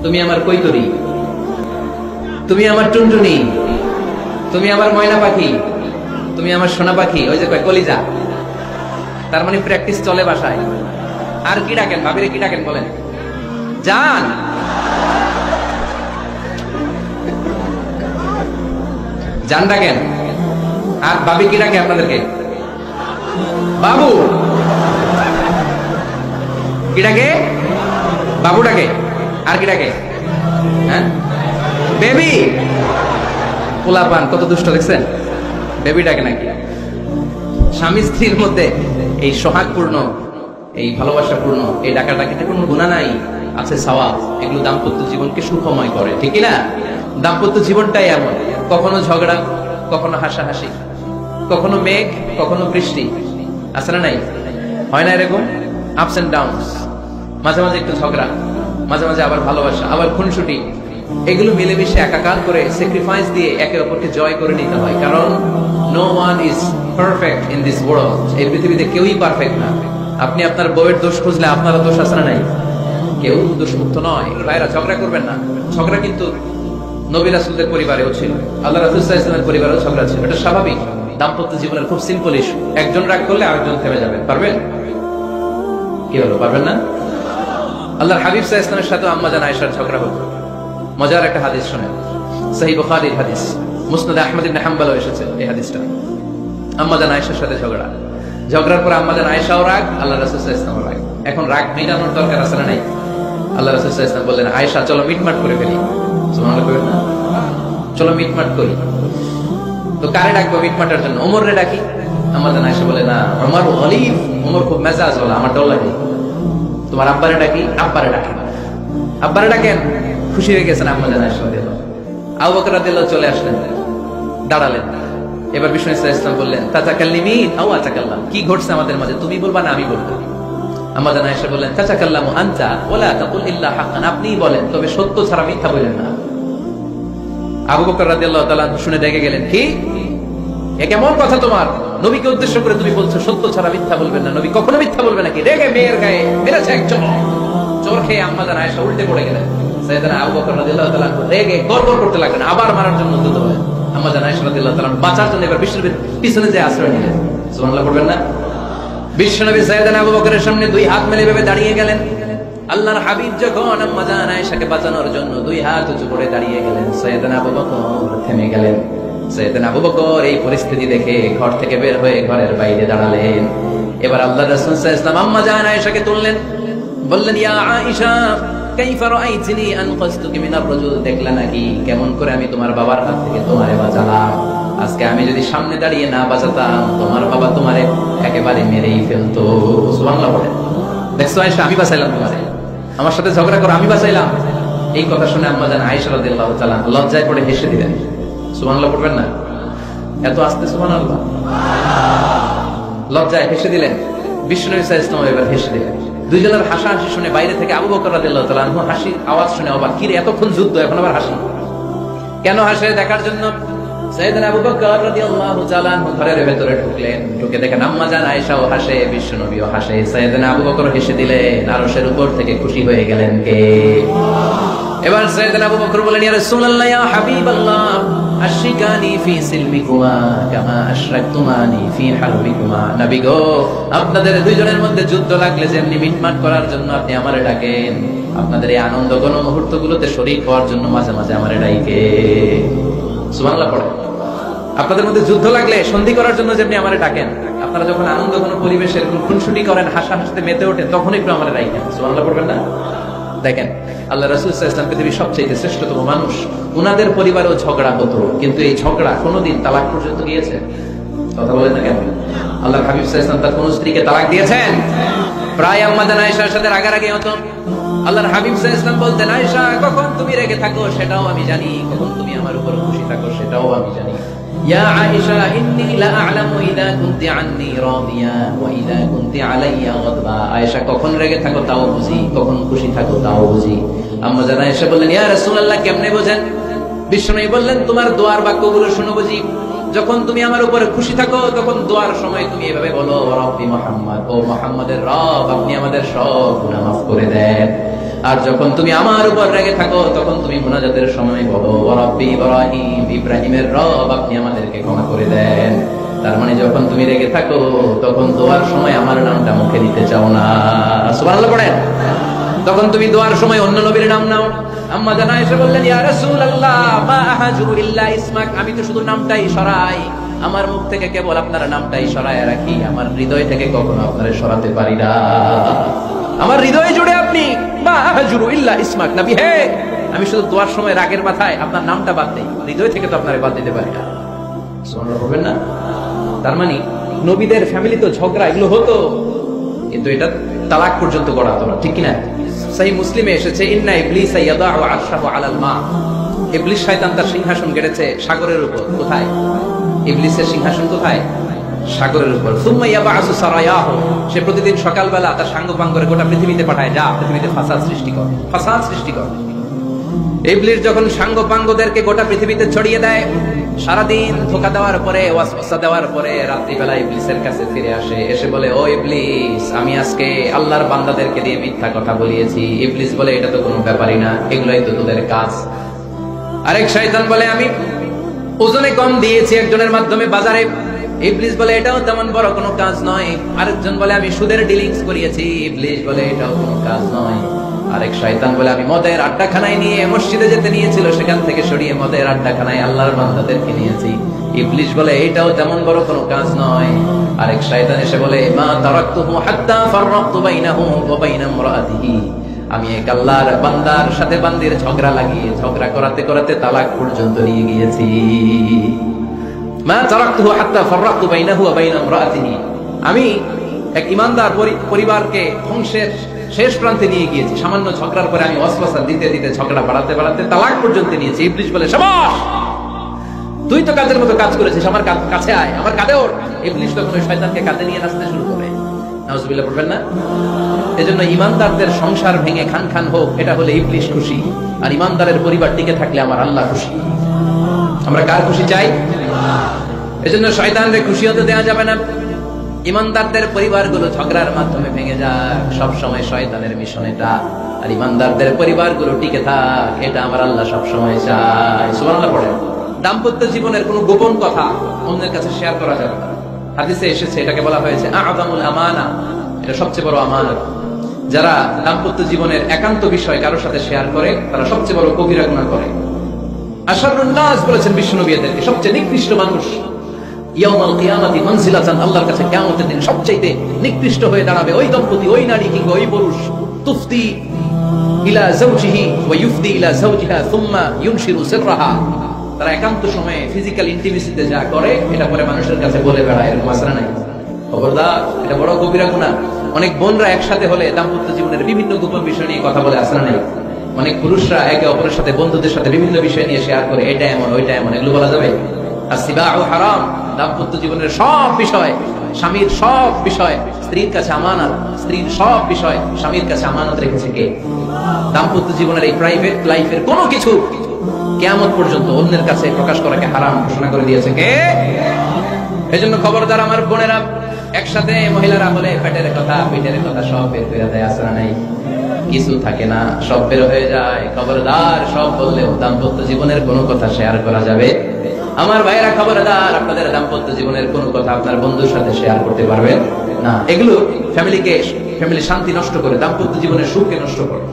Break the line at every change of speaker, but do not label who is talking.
তুমি আমার কৈতরি, তুমি আমার টুনটুনি, তুমি আমার ময়না পাখি, তুমি আমার সোনা পাখি। ওই যে কয় কলিজা, তার মানে প্র্যাকটিস চলে বাসায়। আর কি ডাকেন ভাবিরে, কি ডাকেন বলেন? জান, জান ডাকেন। আর ভাবি কি ডাকে আপনাদেরকে? বাবু। কি ডাকে? বাবু ডাকে। আর কি ডাকে? হ্যাঁ, বেবি। পোলাপান কত দুষ্ট দেখছেন, বেবি ডাকে নাকি? স্বামী স্ত্রীর মধ্যে এই সোহাগপূর্ণ, এই ভালোবাসাপূর্ণ এই ডাকাডাকিতে কোনো গুনাহ নাই, আছে সওয়াব। এগুলো দাম্পত্য জীবনকে সুখময় করে, ঠিক না? দাম্পত্য জীবনটাই এমন, কখনো ঝগড়া, কখনো হাসাহাসি, কখনো মেঘ, কখনো বৃষ্টি, আছে না নাই? হয় না এরকম? আপস এন্ড ডাউনস, মাঝে মাঝে একটু ঝগড়া, মাঝে মাঝে আবার ভালোবাসা, আবার খুনসুটি। এগুলো মিলেমিশে একাকার করে স্যাক্রিফাইস দিয়ে একে অপরকে জয় করে নিতে হয়। কারণ no one is perfect in this world. এই পৃথিবীতে কেউই পারফেক্ট না। আপনি আপনার বউয়ের দোষ খুঁজলে আপনারও দোষ আছে না নাই? কেউ দোষমুক্ত নয়। ভাইরা, ঝগড়া করবেন না। ঝগড়া কিন্তু নবী রাসূলদের পরিবারেও ছিল, আল্লাহ রাসূল সাল্লাল্লাহু আলাইহি ওয়াসাল্লামের পরিবারেও ঝগড়া ছিল। এটা স্বাভাবিক। দাম্পত্য জীবনের খুব সিম্পল ইস্যু। একজন রাগ করলে আরেকজন থেমে যাবে। পারবেন? কি হলো, পারবেন না? আল্লাহর হাবিব সাল্লাল্লাহু আলাইহি ওয়াসাল্লামের সাথে আম্মা জান আয়েশার ঝগড়া হতো। মজার একটা হাদিস শুনেন, সহিহ বুখারীর হাদিস, মুসনাদ আহমদ ইবনে হাম্বলও এসেছে এই হাদিসটা। আম্মা জান আয়েশার সাথে ঝগড়ার পর আম্মা জান আয়েশাও রাগ, আল্লাহ রাসূল সাল্লাল্লাহু আলাইহি ওয়াসাল্লাম রাগ। এখন রাগ মেটানোর দরকার আছে না নাই? আল্লাহ রাসূল সাল্লাল্লাহু আলাইহি ওয়াসাল্লাম বললেন, আয়েশা চলো মিটমাট করে ফেলি। সুবহানাল্লাহ বলবেন না? চলো মিটমাট করি। তো কারে ডাকবো মিটমাটের জন্য? ওমর রে ডাকি। আম্মা জান আয়েশা বলে, না, ওমর গলিব, ওমর খুব মেজাজ ওলা, আমার ডর লাগে। তোমার আব্বারে ডাকি। আব্বারে ডাকি। আব্বারে ডাকেন। খুশি হয়ে গেছেন আম্মা জান আয়েশা রাদিয়াল্লাহু। আবু বকর রাদিয়াল্লাহু চলে আসলেন, দাঁড়ালেন। এবার বিষ্ণু সাল্লাল্লাহু আলাইহি ওয়াসাল্লাম বললেন, তাতাকাল্লিমিন আও আতাকাল্লাম, কি ঘটছে আমাদের মাঝে, তুমি বলবা না আমি বলবো? আম্মা জান আয়েশা বললেন, তাতাকাল্লামু আনতা ওয়ালা তাকুল ইল্লা হাক্কান, আপনিই বলেন, তবে সত্য ছাড়া মিথ্যা বলেন না। আবু বকর রাদিয়াল্লাহু তাআলা শুনে দেখে গেলেন, কি এ কেমন কথা তোমার? নবীকে উদ্দেশ্য করে তুমি বলছো সত্য ছাড়া মিথ্যা বলবেন না, নবী কখনো মিথ্যা বলবে নাকি? রেগে মেয়ের গায়ে মেরেছে একজন, চোর খেয়ে আম্মা জান আয়েশা উল্টে পড়ে গেলেন। সাইয়েদনা আবু বকর রাদিয়াল্লাহু তাআলা রেগে গড়গড় করতে লাগলেন, আবার মারার জন্য উদ্যত হলেন। আম্মা জান আয়েশা রাদিয়াল্লাহু তাআলা বাঁচার জন্য এবার বিশ্বনবীর পিছনে যে আশ্রয় নিলেন। সুবহানাল্লাহ পড়বেন না? বিশ্বনবী সাইয়েদনা আবু বকরের সামনে দুই হাত মেলে ভেবে দাঁড়িয়ে গেলেন। আল্লাহর হাবিব যখন আম্মা জান আয়েশাকে বাঁচানোর জন্য দুই হাত উঁচু করে দাঁড়িয়ে গেলেন, সাইয়েদনা আবু বকর থেমে গেলেন। সাইয়েদনা আবু বকর এই পরিস্থিতি দেখে ঘর থেকে বের হয়ে ঘরের বাইরে দাঁড়ালেন। এবার আল্লাহর রাসূল সাল্লাল্লাহু আলাইহি ওয়াসাল্লাম আম্মা জান আয়েশাকে তুললেন, বললেন, ইয়া আয়েশা কাইফা রাআইতিনি আনকাযতুকি মিনার রাজুল, দেখলা নাকি কেমন করে আমি তোমার বাবার হাত থেকে তোমারে বাঁচালাম? আজকে আমি যদি সামনে দাঁড়িয়ে না বাঁচাতাম, তোমার বাবা তোমারে একেবারে মেরেই ফেলতো। সুবহানাল্লাহ বলেন। দেখছো আয়েশা, আমি বাঁচাইলাম তোমারে, আমার সাথে ঝগড়া করো, আমি বাঁচাইলাম। এই কথা শুনে আম্মা জান আয়েশা রাদিয়াল্লাহু তাআলা লজ্জায় পড়ে হেসে দিলেন। সুবহানাল্লাহ পড়বেন না? এত আস্তে সুবহানাল্লাহ, লজ্জায় হেসে দিলেন। বিশ্বনবী সাল্লাল্লাহু আলাইহি ওয়াসাল্লাম এবার হেসে দিলেন। দুইজনের হাসাহাসি শুনে বাইরে থেকে আবু বকর রাদিয়াল্লাহু তাআলা আনহু হাসির আওয়াজ শুনে অবাক, কি রে এতক্ষণ যুদ্ধ, এখন আবার হাসি কেন? হাসে দেখার জন্য সাইয়েদনা আবু বকর রাদিয়াল্লাহু তাআলা আনহু ঘরের ভেতরে ঢুকলেন। ঢুকে দেখেন আম্মা জান আয়েশাও হাসে, বিশ্বনবীও হাসে। সাইয়েদনা আবু বকর হেসে দিলেন, আরশের উপর থেকে খুশি হয়ে গেলেন কে? এবার সাইয়েদনা আবু বকর বলেন, ইয়া রাসূলুল্লাহ, ইয়া হাবিবাল্লাহ, আশরিকানি ফি সিলমিকুমা কামা আশরাকতুমানি ফি হারবিকুমা। নবী গো, আপনাদের দুইজনের মধ্যে যুদ্ধ লাগলে যেমনি মিটমাট করার জন্য আপনি আমারে ডাকেন, আপনাদের এই আনন্দ ঘন মুহূর্তগুলোতে শরীক হওয়ার জন্য মাঝে মাঝে আমারে ডাকেন। সুবহানাল্লাহ পড়ে। আপনাদের মধ্যে যুদ্ধ লাগলে সন্ধি করার জন্য যেমনি আমারে ডাকেন, আপনারা যখন আনন্দ ঘন পরিবেশের খুনসুটি করেন, হাসাহাসিতে মেতে ওঠেন, তখন একটু আমারে ডাকেন। সুবহানাল্লাহ পড়বেন না? দেখেন আল্লাহ রাসূল সাল্লাল্লাহু আলাইহি ওয়াসাল্লাম পৃথিবীর সবচেয়ে শ্রেষ্ঠতম মানুষ, উনাদের পরিবারেও ঝগড়া হতো, কিন্তু এই ঝগড়া কোনোদিন তালাক পর্যন্ত গিয়েছে? কথা বলেন না কেন? আল্লাহর হাবিব সাল্লাল্লাহু আলাইহি ওয়াসাল্লাম তার কোন স্ত্রীকে তালাক দিয়েছেন? প্রায় আম্মা জান আয়েশার সাথে রাগারাগি হতো। আল্লাহর হাবিব সাল্লাল্লাহু আলাইহি ওয়াসাল্লাম বলতেন, আয়েশা, কখন তুমি রেগে থাকো সেটাও আমি জানি, কখন তুমি আমার উপর খুশি থাকো সেটাও আমি জানি। ইয়া আয়েশা, ইন্নী লা আ'লামু ইযা কুনতি আন্নী রাদিয়া ওয়া ইযা কুনতি আলাইয়া গাদবা। আয়েশা, কখন রেগে থাকো তাও বুঝি, কখন খুশি থাকো তাও বুঝি। আম্মা জান আয়েশা বললেন, ইয়া রাসূলুল্লাহ, কেমনে বোঝেন? বিশ্বনবী বললেন, তোমার দোয়ার বাক্যগুলো শুনো বুঝি। যখন তুমি আমার উপরে খুশি থাকো তখন দোয়ার সময় তুমি এভাবে বলো, রব্বি মুহাম্মদ, ও মুহাম্মাদের রব, আপনি আমাদের সব গুনাহ মাফ করে দেন। আর যখন তুমি আমার উপর রেগে থাকো তখন তুমি মুনাজাতের সময় বলো রব্বি ইব্রাহিম, ইব্রাহিমের রব আপনি আমাদেরকে ক্ষমা করে দেন। তার মানে যখন তুমি রেগে থাকো তখন দোয়ার সময় আমার নামটা মুখে নিতে চাও না। সুবহানাল্লাহ পড়েন। তখন তুমি দোয়ার সময় অন্য নবীর নাম নাও। আম্মা জানা এসে বললেন ইয়া রাসূলুল্লাহ মা আহাজুরু ইল্লা ইসমাক, আমি তো শুধু নামটাই সরাই, আমার মুখ থেকে কেবল আপনার নামটাই সরায় রাখি, আমার হৃদয় থেকে কখনো আপনারে সরাতে পারি না। আমার হৃদয়ে জুড়ে আপনি মা আহাজুরু ইল্লা ইসমাক, নবী হে আমি শুধু দোয়ার সময় রাগের মাথায় আপনার নামটা বাদ দেই, হৃদয় থেকে তো আপনারে বাদ দিতে পারি না। সুবহানাল্লাহ বলবেন না? তার মানে নবীদের ফ্যামিলি তো ঝগড়া এগুলো হতো, কিন্তু এটা তালাক পর্যন্ত করা হতো না, ঠিক কিনা? সহিহ মুসলিমে এসেছে ইন্না ইবলিস ইয়াদাউ আরশাহু আলাল মা, ইবলিস শয়তান তার সিংহাসন গেড়েছে সাগরের উপর। কোথায়? ইবলিসের সিংহাসন কোথায়? সাগরের উপর। সুম্মা ইয়াবআসু সারায়াহু, সে প্রতিদিন সকালবেলা তার সাঙ্গপাঙ্গ করে গোটা পৃথিবীতে পাঠায়, যা পৃথিবীতে ফাসাদ সৃষ্টি কর, ফাসাদ সৃষ্টি কর। ইবলিস যখন সাঙ্গপাঙ্গদেরকে গোটা পৃথিবীতে ছড়িয়ে দেয়, সারাদিন ধোঁকা দেওয়ার পরে ওয়াসওয়াসা দেওয়ার পরে রাত্রিবেলা ইবলিসের কাছে ফিরে আসে, এসে বলে ও ইবলিস আমি আজকে আল্লাহর বান্দাদেরকে দিয়ে মিথ্যা কথা বলিয়েছি। ইবলিস বলে এটা তো কোনো ব্যাপারই না, এগুলোই তো তোদের কাজ। আরেক শয়তান বলে আমি ওজনে কম দিয়েছি একজনের মাধ্যমে বাজারে, ইবলিস বলে এটাও তেমন বড় কোনো কাজ নয়। আরেকজন বলে আমি সুদের ডিলিংস করিয়েছি, ইবলিস বলে এটাও কোনো কাজ নয়। আরেক শয়তান বলে আমি মদের আড্ডাখানায় নিয়ে মসজিদে যেতে নিয়েছিল, সেখান থেকে সরিয়ে মদের আড্ডাখানায় আল্লাহর বান্দাদেরকে নিয়েছি, ইবলিস বলে এটাও তেমন বড় কোনো কাজ নয়। আরেক শয়তান এসে বলে মা তারাকতুহু হাত্তা ফাররাকতু বাইনাহু ওয়া বাইনা ইমরাআতিহি, আমি এক আল্লাহর বান্দার সাথে বান্দির ঝগড়া লাগিয়ে ঝগড়া করাতে করাতে তালাক পর্যন্ত নিয়ে গিয়েছি। মা তারাকতুহু হাত্তা ফাররাকতু বাইনাহু ওয়া বাইনা ইমরাআতিহি, আমি এক ঈমানদার পরিবারকে ধ্বংসের শেষ প্রান্তে নিয়ে গিয়েছি, সামান্য ঝগড়ার পরে আমি ওয়াসওয়াসা দিতে দিতে ঝগড়া বাড়াতে বাড়াতে তালাক পর্যন্ত নিয়েছি। ইবলিস বলে শাবাশ, তুই তো কাজের মতো কাজ করেছিস, আমার কাছে আয়, আমার কাঁধে ওঠ। ইবলিস তখন ওই শয়তানকে কাঁধে নিয়ে নাচতে শুরু করে। নাউজুবিল্লাহ পড়বেন না? এজন্য ঈমানদারদের সংসার ভেঙে খান খান হোক, এটা হলে ইবলিস খুশি, আর ঈমানদারের পরিবার টিকে থাকলে আমার আল্লাহ খুশি। আমরা কার খুশি চাই? এজন্য শয়তানদের খুশি হতে দেওয়া যাবে না। ঈমানদারদের পরিবারগুলো ঝগড়ার মাধ্যমে ভেঙে যাক, সব সময় শয়তানের মিশন এটা। আর ঈমানদারদের পরিবারগুলো টিকে থাক, এটা আমার আল্লাহ সব সময় চায়। সুবহানাল্লাহ পড়েন। দাম্পত্য জীবনের কোনো গোপন কথা অন্যের কাছে শেয়ার করা যাবে না। হাদিসে এসেছে এটাকে বলা হয়েছে আযামুল আমানা, এটা সবচেয়ে বড় আমানত। যারা দাম্পত্য জীবনের একান্ত বিষয় কারোর সাথে শেয়ার করে তারা সবচেয়ে বড় কবিরা গুনাহ করে। আশরারুন নাস বলেছেন বিশ্বনবী এদেরকে, সবচেয়ে নিকৃষ্ট মানুষ। ইয়াউমাল কিয়ামাতি মানজিলাতান, আল্লাহর কাছে কিয়ামতের দিন সবচেয়ে নিকৃষ্ট হয়ে দাঁড়াবে ওই দম্পতি, ওই নারী কিংবা ওই পুরুষ। তুফতি ইলা যাওজিহি ওয়া ইউফদি ইলা যাওজিহা সুম্মা ইউনশিরু সিররাহা, তারা একান্ত সময়ে ফিজিক্যাল ইন্টিমেসিতে যা করে এটা পরে মানুষের কাছে বলে বেড়ায়, এরকম আসরা নাই? খবরদার, এটা বড় কবিরা গুনাহ। অনেক বোনরা একসাথে হলে দাম্পত্য জীবনের বিভিন্ন গোপন বিষয় নিয়ে কথা বলে, আসরা নাই? অনেক পুরুষরা একে অপরের সাথে বন্ধুদের সাথে বিভিন্ন বিষয় নিয়ে শেয়ার করে, এটা এমন ওইটা এমন, এগুলো বলা যাবে? আর সিবাউ হারাম, দাম্পত্য জীবনের সব বিষয়, স্বামীর সব বিষয় স্ত্রীর কাছে আমানত, স্ত্রীর সব বিষয় স্বামীর কাছে আমানত রেখেছে কে? দাম্পত্য জীবনের এই প্রাইভেট লাইফের কোনো কিছু কিয়ামত পর্যন্ত অন্যের কাছে প্রকাশ করাকে হারাম ঘোষণা করে দিয়েছে কে? এজন্য খবরদার আমার বোনেরা, একসাথে মহিলারা হলে পেটের কথা পিঠের কথা সব বের করে দেয়, আসরা নাই? কিছু থাকে না, সব বের হয়ে যায়। খবরদার, সব বললেও দাম্পত্য জীবনের কোনো কথা শেয়ার করা যাবে? আমার ভাইয়েরা খবরদার, আপনাদের দাম্পত্য জীবনের কোনো কথা আপনার বন্ধুর সাথে শেয়ার করতে পারবেন না। এগুলো ফ্যামিলির শান্তি নষ্ট করে, দাম্পত্য জীবনের সুখকে নষ্ট করে।